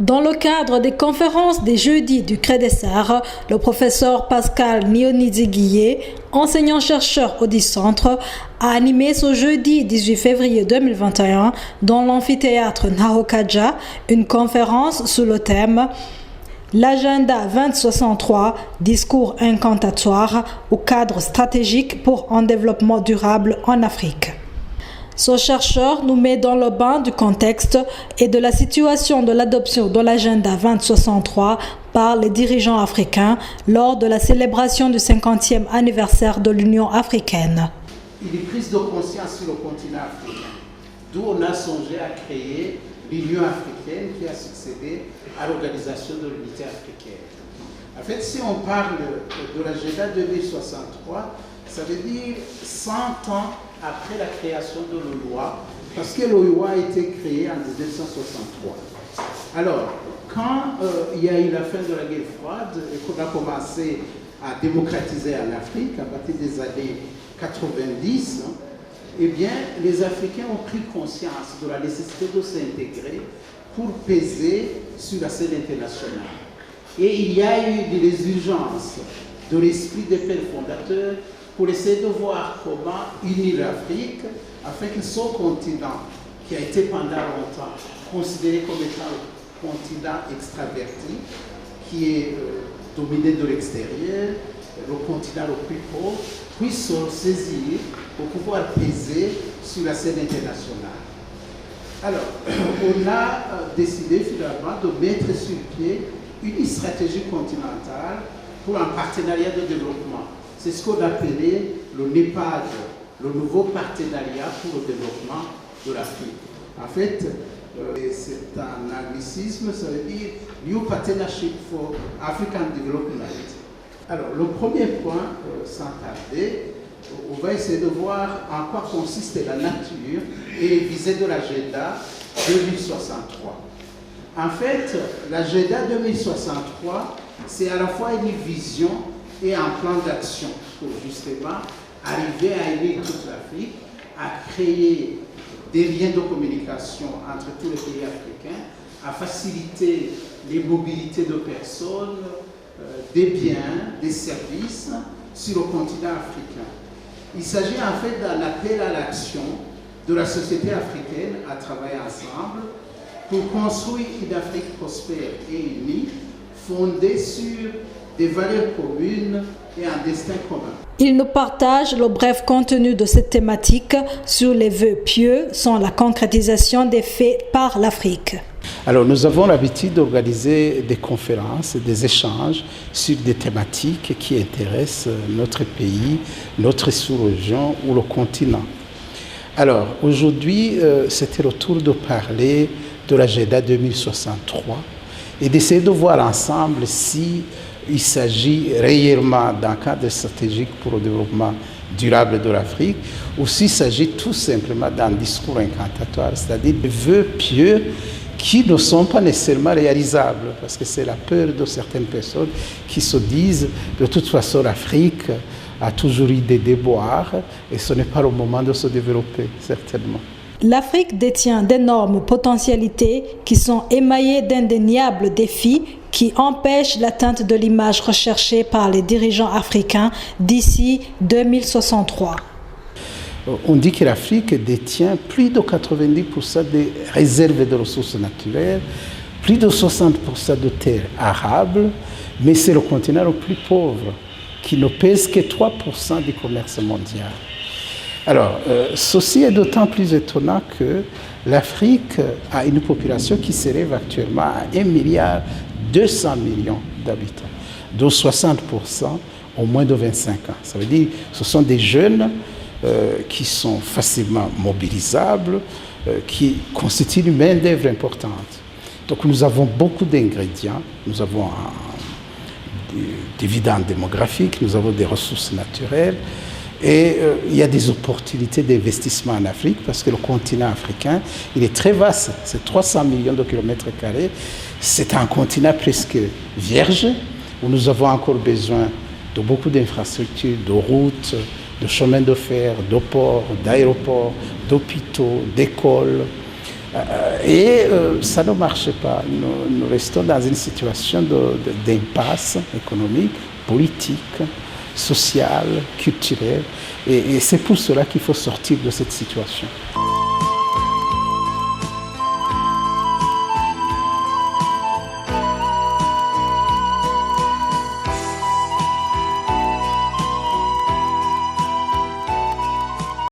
Dans le cadre des conférences des jeudis du CREDESAR, le professeur Pascal Nionidzi-Guillet, enseignant-chercheur au Centre, a animé ce jeudi 18 février 2021 dans l'amphithéâtre Nahokaja une conférence sous le thème L'agenda 2063, discours incantatoire au cadre stratégique pour un développement durable en Afrique. Ce chercheur nous met dans le bain du contexte et de la situation de l'adoption de l'agenda 2063 par les dirigeants africains lors de la célébration du 50e anniversaire de l'Union africaine. Il est prise de conscience sur le continent africain, d'où on a songé à créer l'Union africaine qui a succédé à l'Organisation de l'Unité africaine. En fait, si on parle de l'agenda 2063, ça veut dire 100 ans après la création de l'OUA, parce que l'OUA a été créée en 1963. Alors, quand il y a eu la fin de la guerre froide et qu'on a commencé à démocratiser en Afrique, à partir des années 90, eh bien, les Africains ont pris conscience de la nécessité de s'intégrer pour peser sur la scène internationale. Et il y a eu des urgences de l'esprit des pères fondateurs pour essayer de voir comment unir l'Afrique afin que son continent, qui a été pendant longtemps considéré comme étant un continent extraverti, qui est dominé de l'extérieur, le continent le plus pauvre, puisse se saisir pour pouvoir peser sur la scène internationale. Alors, on a décidé finalement de mettre sur pied une stratégie continentale pour un partenariat de développement. C'est ce qu'on appelait le NEPAD, le nouveau partenariat pour le développement de l'Afrique. En fait, c'est un anglicisme, ça veut dire New Partnership for African Development. Alors, le premier point, sans tarder, on va essayer de voir en quoi consiste la nature et les visées de l'agenda 2063. En fait, l'agenda 2063, c'est à la fois une vision et un plan d'action pour justement arriver à unir toute l'Afrique, à créer des liens de communication entre tous les pays africains, à faciliter les mobilités de personnes, des biens, des services sur le continent africain. Il s'agit en fait d'un appel à l'action de la société africaine à travailler ensemble pour construire une Afrique prospère et unie, fondée sur des valeurs communes et un destin commun. Il nous partage le bref contenu de cette thématique sur les vœux pieux sans la concrétisation des faits par l'Afrique. Alors, nous avons l'habitude d'organiser des conférences, des échanges sur des thématiques qui intéressent notre pays, notre sous-région ou le continent. Alors, aujourd'hui, c'était le tour de parler de l'agenda 2063 et d'essayer de voir ensemble si il s'agit réellement d'un cadre stratégique pour le développement durable de l'Afrique ou s'il s'agit tout simplement d'un discours incantatoire, c'est-à-dire des vœux pieux qui ne sont pas nécessairement réalisables, parce que c'est la peur de certaines personnes qui se disent de toute façon l'Afrique a toujours eu des déboires et ce n'est pas le moment de se développer, certainement. L'Afrique détient d'énormes potentialités qui sont émaillées d'indéniables défis qui empêchent l'atteinte de l'image recherchée par les dirigeants africains d'ici 2063. On dit que l'Afrique détient plus de 90% des réserves de ressources naturelles, plus de 60% de terres arables, mais c'est le continent le plus pauvre, qui ne pèse que 3% du commerce mondial. Alors, ceci est d'autant plus étonnant que l'Afrique a une population qui s'élève actuellement à 1,2 milliard d'habitants, dont 60% ont moins de 25 ans. Ça veut dire que ce sont des jeunes qui sont facilement mobilisables, qui constituent une main-d'œuvre importante. Donc nous avons beaucoup d'ingrédients, nous avons des dividendes démographiques, nous avons des ressources naturelles, et il y a des opportunités d'investissement en Afrique parce que le continent africain, il est très vaste, c'est 300 millions de kilomètres carrés, c'est un continent presque vierge où nous avons encore besoin de beaucoup d'infrastructures, de routes, de chemins de fer, de ports, d'aéroports, d'hôpitaux, d'écoles. Et ça ne marche pas. Nous restons dans une situation d'impasse économique, politique, sociale, culturelle. Et c'est pour cela qu'il faut sortir de cette situation.